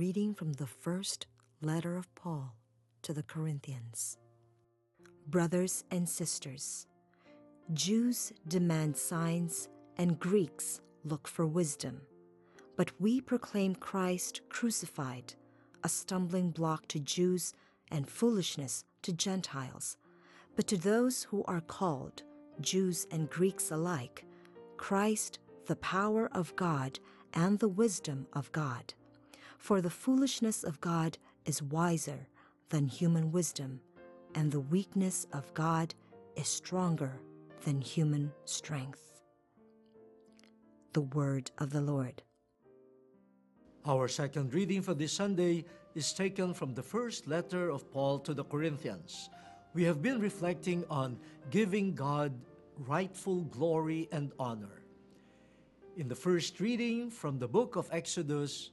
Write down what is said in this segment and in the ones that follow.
reading from the first letter of Paul to the Corinthians. Brothers and sisters, Jews demand signs and Greeks look for wisdom, but we proclaim Christ crucified, a stumbling block to Jews and foolishness to Gentiles. But to those who are called, Jews and Greeks alike, Christ, the power of God and the wisdom of God. For the foolishness of God is wiser than human wisdom, and the weakness of God is stronger than human strength. The word of the Lord. Our second reading for this Sunday is taken from the first letter of Paul to the Corinthians. We have been reflecting on giving God rightful glory and honor. In the first reading from the book of Exodus,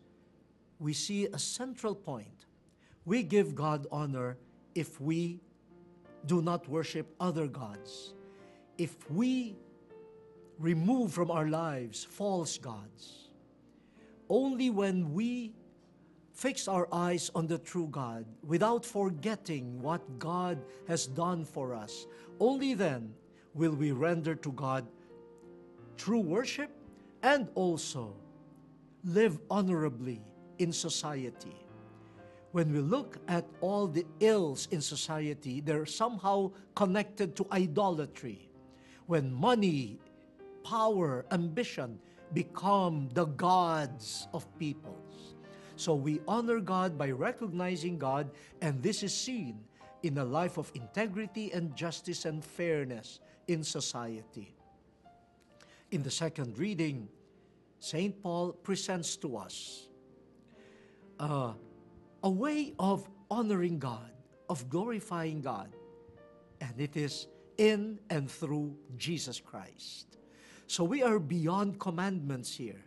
we see a central point. We give God honor if we do not worship other gods, if we remove from our lives false gods. Only when we fix our eyes on the true God without forgetting what God has done for us, only then will we render to God true worship and also live honorably in society. When we look at all the ills in society, they're somehow connected to idolatry. When money, power, ambition become the gods of peoples. So we honor God by recognizing God, and this is seen in a life of integrity and justice and fairness in society. In the second reading, St. Paul presents to us a way of honoring God, of glorifying God, and it is in and through Jesus Christ. So we are beyond commandments here.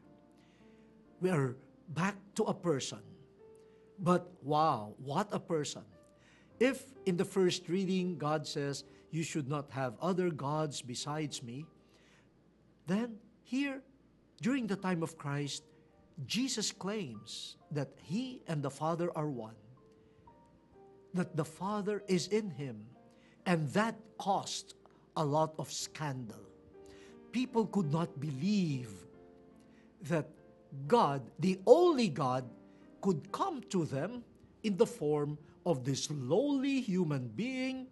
We are back to a person. But wow, what a person. If in the first reading God says, you should not have other gods besides me, then here, during the time of Christ, Jesus claims that He and the Father are one, that the Father is in Him, and that caused a lot of scandal. People could not believe that God, the only God, could come to them in the form of this lowly human being,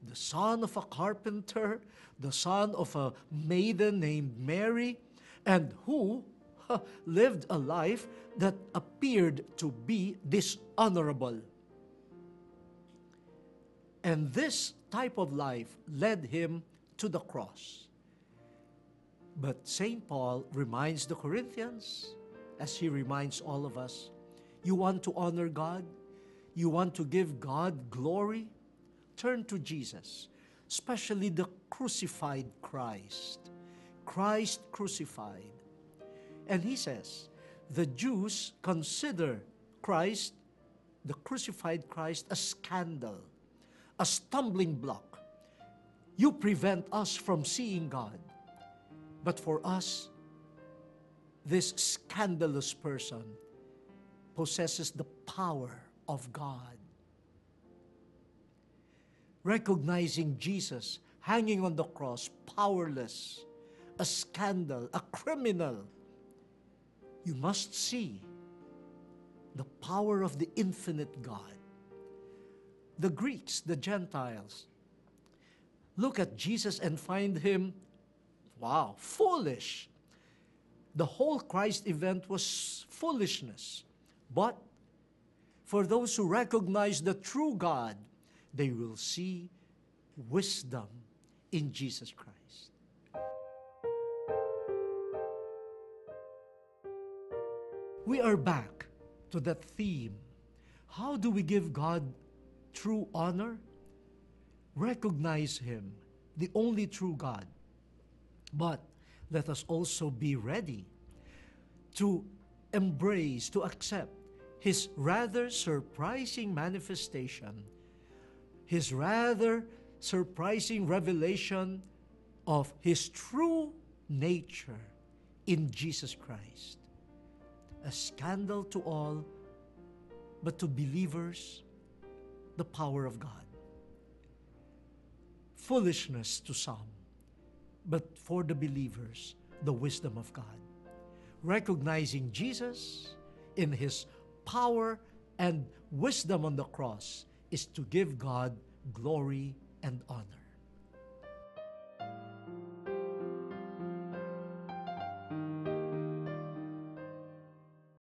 the son of a carpenter, the son of a maiden named Mary, and who lived a life that appeared to be dishonorable. And this type of life led him to the cross. But St. Paul reminds the Corinthians, as he reminds all of us, you want to honor God? You want to give God glory? Turn to Jesus, especially the crucified Christ. Christ crucified. And he says, the Jews consider Christ, the crucified Christ, a scandal, a stumbling block. You prevent us from seeing God. But for us, this scandalous person possesses the power of God. Recognizing Jesus hanging on the cross, powerless, a scandal, a criminal, you must see the power of the infinite God. The Greeks, the Gentiles, look at Jesus and find Him, wow, foolish. The whole Christ event was foolishness. But for those who recognize the true God, they will see wisdom in Jesus Christ. We are back to that theme. How do we give God true honor? Recognize Him, the only true God. But let us also be ready to embrace, to accept His rather surprising manifestation, His rather surprising revelation of His true nature in Jesus Christ. A scandal to all, but to believers, the power of God. Foolishness to some, but for the believers, the wisdom of God. Recognizing Jesus in his power and wisdom on the cross is to give God glory and honor.